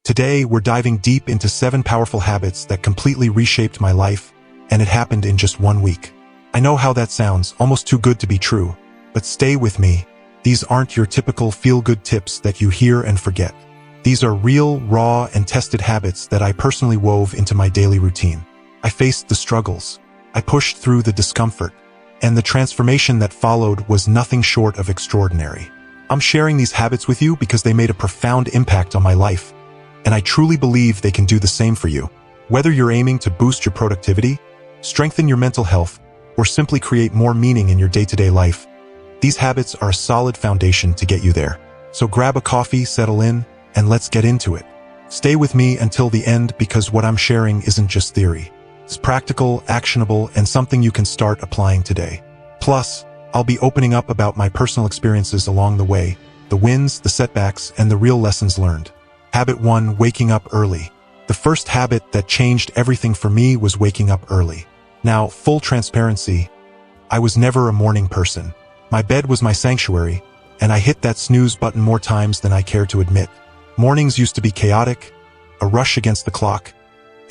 Today, we're diving deep into 7 powerful habits that completely reshaped my life, and it happened in just 1 week. I know how that sounds, almost too good to be true, but stay with me. These aren't your typical feel-good tips that you hear and forget. These are real, raw, and tested habits that I personally wove into my daily routine. I faced the struggles. I pushed through the discomfort, and the transformation that followed was nothing short of extraordinary. I'm sharing these habits with you because they made a profound impact on my life, and I truly believe they can do the same for you. Whether you're aiming to boost your productivity, strengthen your mental health, or simply create more meaning in your day-to-day life, these habits are a solid foundation to get you there. So grab a coffee, settle in, and let's get into it. Stay with me until the end because what I'm sharing isn't just theory. It's practical, actionable, and something you can start applying today. Plus, I'll be opening up about my personal experiences along the way, the wins, the setbacks, and the real lessons learned. Habit 1, waking up early. The first habit that changed everything for me was waking up early. Now, full transparency, I was never a morning person. My bed was my sanctuary, and I hit that snooze button more times than I care to admit. Mornings used to be chaotic, a rush against the clock,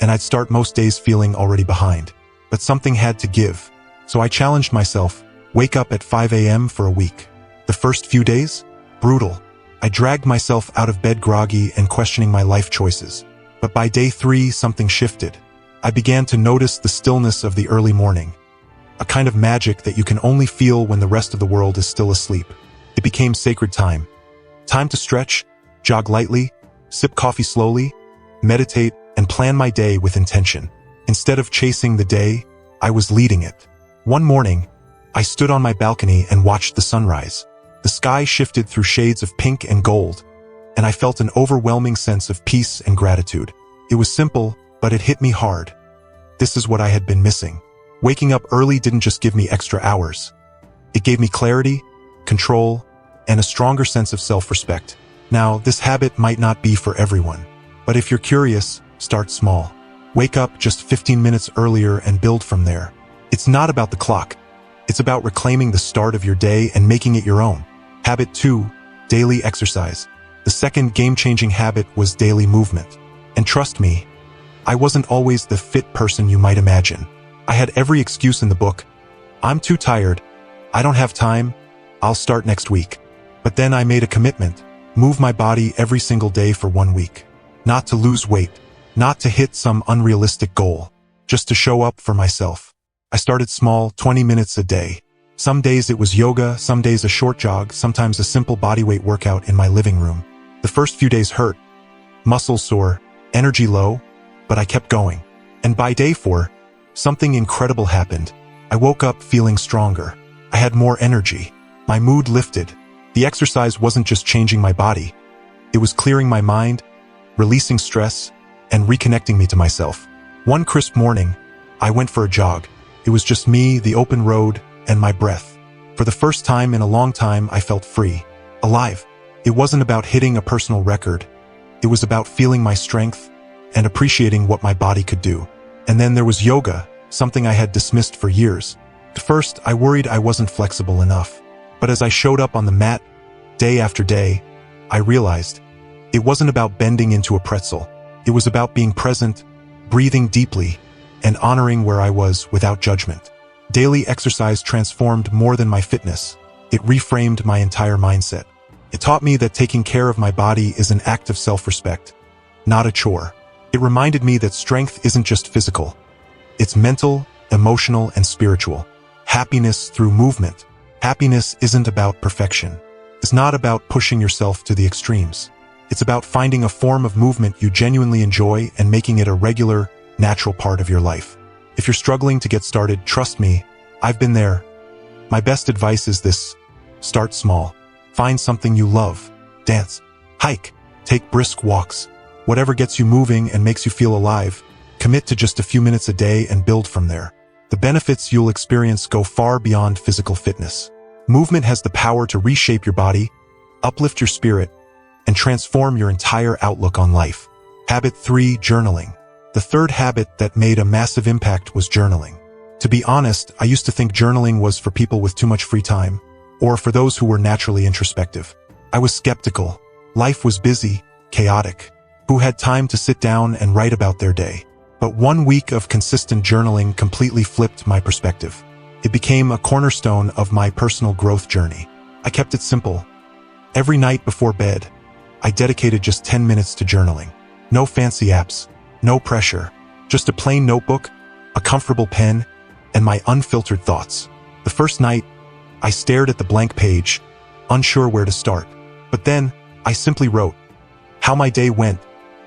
and I'd start most days feeling already behind. But something had to give, so I challenged myself, wake up at 5 a.m. for a week. The first few days? Brutal. I dragged myself out of bed groggy and questioning my life choices. But by day 3, something shifted. I began to notice the stillness of the early morning, a kind of magic that you can only feel when the rest of the world is still asleep. It became sacred time. Time to stretch, jog lightly, sip coffee slowly, meditate, and plan my day with intention. Instead of chasing the day, I was leading it. One morning, I stood on my balcony and watched the sunrise. The sky shifted through shades of pink and gold, and I felt an overwhelming sense of peace and gratitude. It was simple, but it hit me hard. This is what I had been missing. Waking up early didn't just give me extra hours. It gave me clarity, control, and a stronger sense of self-respect. Now, this habit might not be for everyone, but if you're curious, start small. Wake up just 15 minutes earlier and build from there. It's not about the clock. It's about reclaiming the start of your day and making it your own. Habit 2, daily exercise. The second game-changing habit was daily movement. And trust me, I wasn't always the fit person you might imagine. I had every excuse in the book. I'm too tired. I don't have time. I'll start next week. But then I made a commitment. Move my body every single day for 1 week. Not to lose weight. Not to hit some unrealistic goal. Just to show up for myself. I started small, 20 minutes a day. Some days it was yoga, some days a short jog, sometimes a simple bodyweight workout in my living room. The first few days hurt. Muscles sore, energy low, but I kept going. And by day 4, something incredible happened. I woke up feeling stronger. I had more energy. My mood lifted. The exercise wasn't just changing my body. It was clearing my mind, releasing stress, and reconnecting me to myself. One crisp morning, I went for a jog. It was just me, the open road, and my breath. For the first time in a long time, I felt free, alive. It wasn't about hitting a personal record. It was about feeling my strength and appreciating what my body could do. And then there was yoga, something I had dismissed for years. At first, I worried I wasn't flexible enough. But as I showed up on the mat, day after day, I realized it wasn't about bending into a pretzel. It was about being present, breathing deeply, and honoring where I was without judgment. Daily exercise transformed more than my fitness. It reframed my entire mindset. It taught me that taking care of my body is an act of self-respect, not a chore. It reminded me that strength isn't just physical. It's mental, emotional, and spiritual. Happiness through movement. Happiness isn't about perfection. It's not about pushing yourself to the extremes. It's about finding a form of movement you genuinely enjoy and making it a regular, natural part of your life. If you're struggling to get started, trust me, I've been there. My best advice is this: start small. Find something you love. Dance, hike, take brisk walks. Whatever gets you moving and makes you feel alive, commit to just a few minutes a day and build from there. The benefits you'll experience go far beyond physical fitness. Movement has the power to reshape your body, uplift your spirit, and transform your entire outlook on life. Habit 3, journaling. The third habit that made a massive impact was journaling. To be honest, I used to think journaling was for people with too much free time, or for those who were naturally introspective. I was skeptical. Life was busy, chaotic, who had time to sit down and write about their day. But 1 week of consistent journaling completely flipped my perspective. It became a cornerstone of my personal growth journey. I kept it simple. Every night before bed, I dedicated just 10 minutes to journaling. No fancy apps, no pressure, just a plain notebook, a comfortable pen, and my unfiltered thoughts. The first night, I stared at the blank page, unsure where to start. But then, I simply wrote how my day went,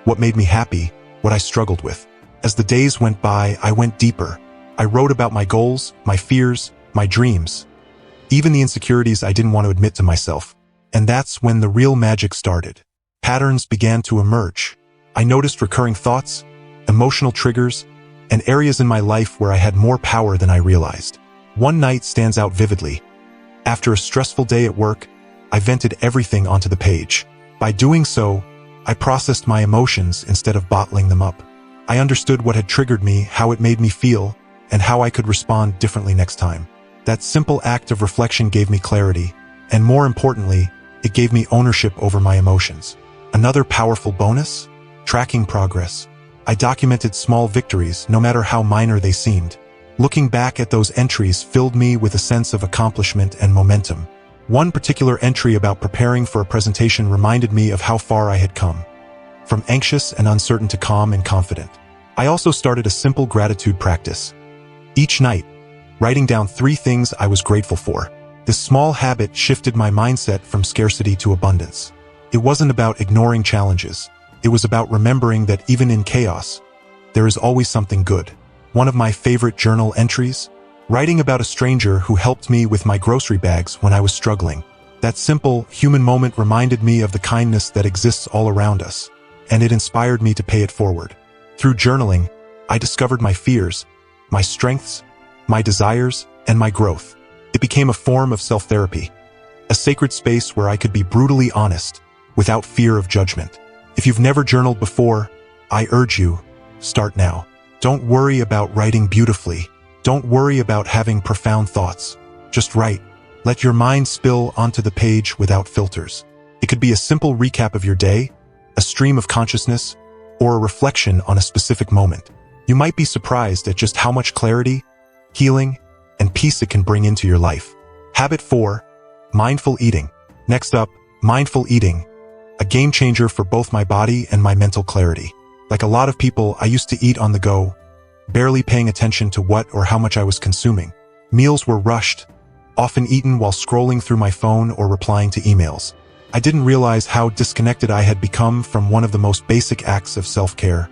what made me happy, what I struggled with. As the days went by, I went deeper. I wrote about my goals, my fears, my dreams, even the insecurities I didn't want to admit to myself. And that's when the real magic started. Patterns began to emerge. I noticed recurring thoughts, emotional triggers, and areas in my life where I had more power than I realized. One night stands out vividly. After a stressful day at work, I vented everything onto the page. By doing so, I processed my emotions instead of bottling them up. I understood what had triggered me, how it made me feel, and how I could respond differently next time. That simple act of reflection gave me clarity, and more importantly, it gave me ownership over my emotions. Another powerful bonus? Tracking progress. I documented small victories, no matter how minor they seemed. Looking back at those entries filled me with a sense of accomplishment and momentum. One particular entry about preparing for a presentation reminded me of how far I had come. From anxious and uncertain to calm and confident. I also started a simple gratitude practice. Each night, writing down 3 things I was grateful for. This small habit shifted my mindset from scarcity to abundance. It wasn't about ignoring challenges. It was about remembering that even in chaos, there is always something good. One of my favorite journal entries? Writing about a stranger who helped me with my grocery bags when I was struggling. That simple, human moment reminded me of the kindness that exists all around us, and it inspired me to pay it forward. Through journaling, I discovered my fears, my strengths, my desires, and my growth. It became a form of self-therapy, a sacred space where I could be brutally honest, without fear of judgment. If you've never journaled before, I urge you, start now. Don't worry about writing beautifully. Don't worry about having profound thoughts. Just write. Let your mind spill onto the page without filters. It could be a simple recap of your day, a stream of consciousness, or a reflection on a specific moment. You might be surprised at just how much clarity, healing, and peace it can bring into your life. Habit 4, mindful eating. Next up, mindful eating, a game changer for both my body and my mental clarity. Like a lot of people, I used to eat on the go, barely paying attention to what or how much I was consuming. Meals were rushed, often eaten while scrolling through my phone or replying to emails. I didn't realize how disconnected I had become from one of the most basic acts of self-care,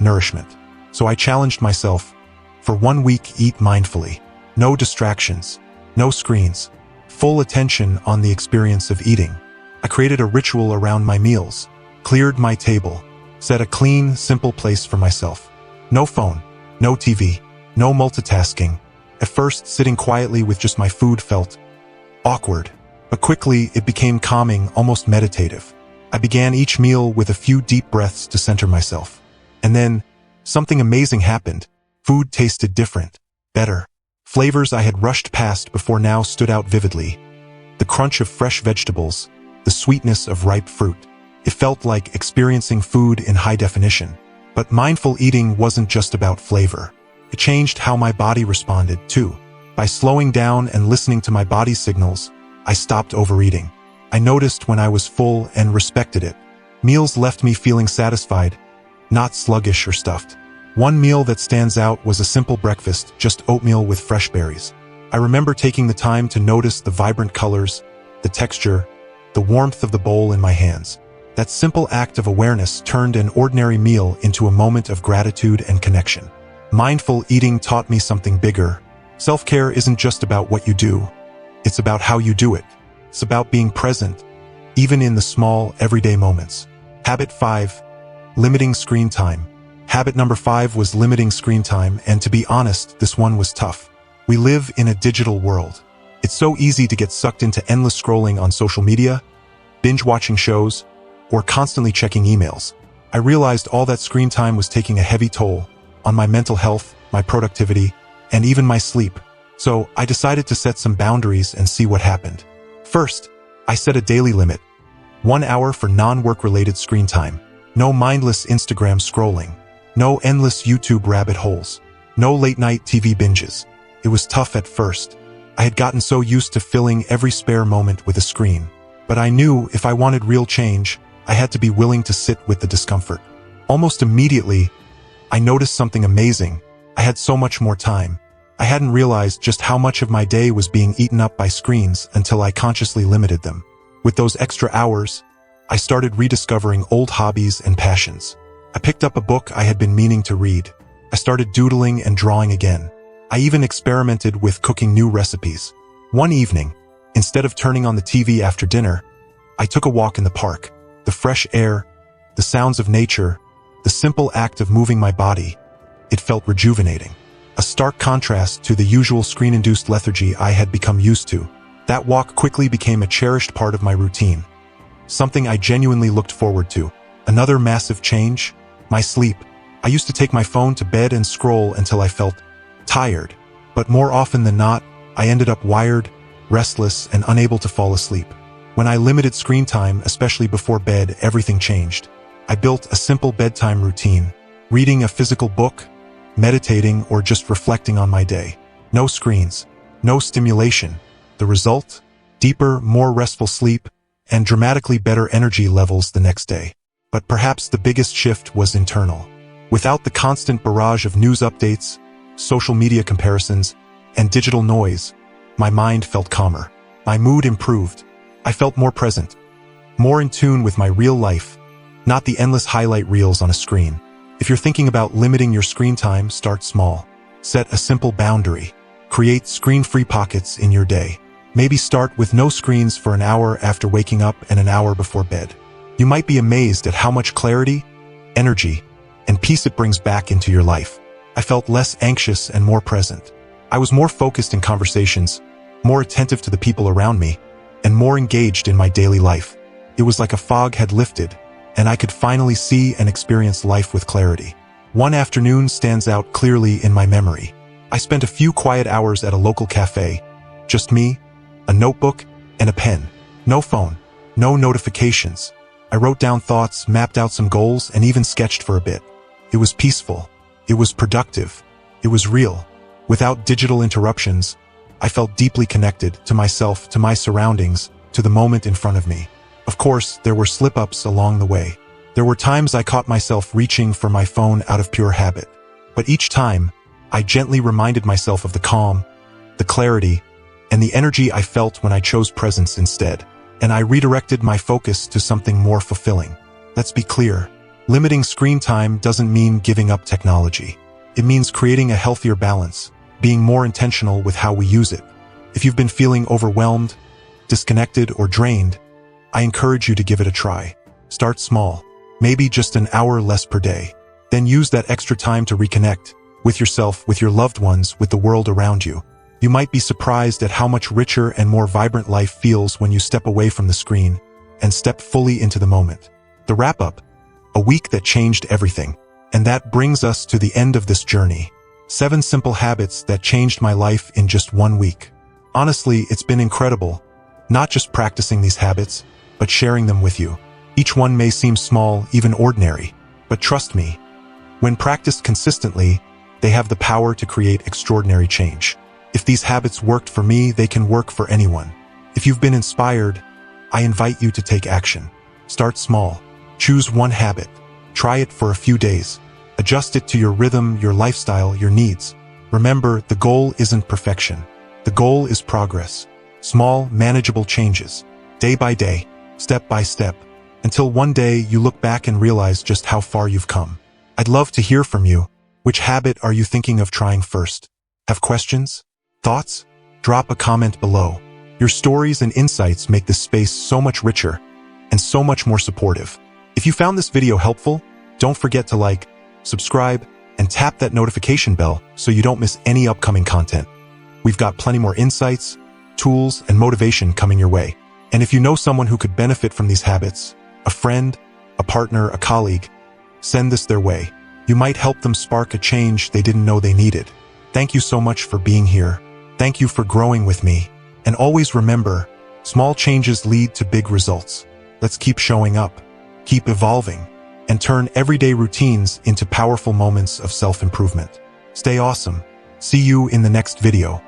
nourishment. So I challenged myself, for 1 week, eat mindfully. No distractions, no screens, full attention on the experience of eating. I created a ritual around my meals, cleared my table, set a clean, simple place for myself. No phone, no TV, no multitasking. At first, sitting quietly with just my food felt awkward, but quickly it became calming, almost meditative. I began each meal with a few deep breaths to center myself. And then, something amazing happened. Food tasted different, better. Flavors I had rushed past before now stood out vividly. The crunch of fresh vegetables, the sweetness of ripe fruit. It felt like experiencing food in high definition. But mindful eating wasn't just about flavor. It changed how my body responded, too. By slowing down and listening to my body's signals, I stopped overeating. I noticed when I was full and respected it. Meals left me feeling satisfied, not sluggish or stuffed. One meal that stands out was a simple breakfast, just oatmeal with fresh berries. I remember taking the time to notice the vibrant colors, the texture, the warmth of the bowl in my hands. That simple act of awareness turned an ordinary meal into a moment of gratitude and connection. Mindful eating taught me something bigger. Self-care isn't just about what you do. It's about how you do it. It's about being present, even in the small, everyday moments. Habit 5, limiting screen time. Habit number 5 was limiting screen time, and to be honest, this one was tough. We live in a digital world. It's so easy to get sucked into endless scrolling on social media, binge-watching shows, or constantly checking emails. I realized all that screen time was taking a heavy toll on my mental health, my productivity, and even my sleep. So I decided to set some boundaries and see what happened. First, I set a daily limit, 1 hour for non-work related screen time. No mindless Instagram scrolling. No endless YouTube rabbit holes. No late-night TV binges. It was tough at first. I had gotten so used to filling every spare moment with a screen. But I knew if I wanted real change, I had to be willing to sit with the discomfort. Almost immediately, I noticed something amazing. I had so much more time. I hadn't realized just how much of my day was being eaten up by screens until I consciously limited them. With those extra hours, I started rediscovering old hobbies and passions. I picked up a book I had been meaning to read. I started doodling and drawing again. I even experimented with cooking new recipes. One evening, instead of turning on the TV after dinner, I took a walk in the park. The fresh air, the sounds of nature, the simple act of moving my body, it felt rejuvenating. A stark contrast to the usual screen-induced lethargy I had become used to. That walk quickly became a cherished part of my routine. Something I genuinely looked forward to. Another massive change? My sleep. I used to take my phone to bed and scroll until I felt tired. But more often than not, I ended up wired, restless, and unable to fall asleep. When I limited screen time, especially before bed, everything changed. I built a simple bedtime routine, reading a physical book, meditating, or just reflecting on my day. No screens, no stimulation. The result? Deeper, more restful sleep, and dramatically better energy levels the next day. But perhaps the biggest shift was internal. Without the constant barrage of news updates, social media comparisons, and digital noise, my mind felt calmer. My mood improved. I felt more present, more in tune with my real life, not the endless highlight reels on a screen. If you're thinking about limiting your screen time, start small. Set a simple boundary. Create screen-free pockets in your day. Maybe start with no screens for an hour after waking up and an hour before bed. You might be amazed at how much clarity, energy, and peace it brings back into your life. I felt less anxious and more present. I was more focused in conversations, more attentive to the people around me, and more engaged in my daily life. It was like a fog had lifted, and I could finally see and experience life with clarity. One afternoon stands out clearly in my memory. I spent a few quiet hours at a local cafe. Just me, a notebook, and a pen. No phone, no notifications. I wrote down thoughts, mapped out some goals, and even sketched for a bit. It was peaceful. It was productive. It was real. Without digital interruptions, I felt deeply connected to myself, to my surroundings, to the moment in front of me. Of course, there were slip-ups along the way. There were times I caught myself reaching for my phone out of pure habit. But each time, I gently reminded myself of the calm, the clarity, and the energy I felt when I chose presence instead. And I redirected my focus to something more fulfilling. Let's be clear. Limiting screen time doesn't mean giving up technology. It means creating a healthier balance, being more intentional with how we use it. If you've been feeling overwhelmed, disconnected, or drained, I encourage you to give it a try. Start small, maybe just an hour less per day. Then use that extra time to reconnect with yourself, with your loved ones, with the world around you. You might be surprised at how much richer and more vibrant life feels when you step away from the screen and step fully into the moment. The wrap-up, a week that changed everything. And that brings us to the end of this journey. 7 simple habits that changed my life in just 1 week. Honestly, it's been incredible. Not just practicing these habits, but sharing them with you. Each one may seem small, even ordinary, but trust me, when practiced consistently, they have the power to create extraordinary change. If these habits worked for me, they can work for anyone. If you've been inspired, I invite you to take action. Start small. Choose one habit. Try it for a few days. Adjust it to your rhythm, your lifestyle, your needs. Remember, the goal isn't perfection. The goal is progress. Small, manageable changes. Day by day, step by step, until one day you look back and realize just how far you've come. I'd love to hear from you. Which habit are you thinking of trying first? Have questions? Thoughts? Drop a comment below. Your stories and insights make this space so much richer and so much more supportive. If you found this video helpful, don't forget to like, subscribe, and tap that notification bell so you don't miss any upcoming content. We've got plenty more insights, tools, and motivation coming your way. And if you know someone who could benefit from these habits, a friend, a partner, a colleague, send this their way. You might help them spark a change they didn't know they needed. Thank you so much for being here. Thank you for growing with me. And always remember, small changes lead to big results. Let's keep showing up, keep evolving, and turn everyday routines into powerful moments of self-improvement. Stay awesome. See you in the next video.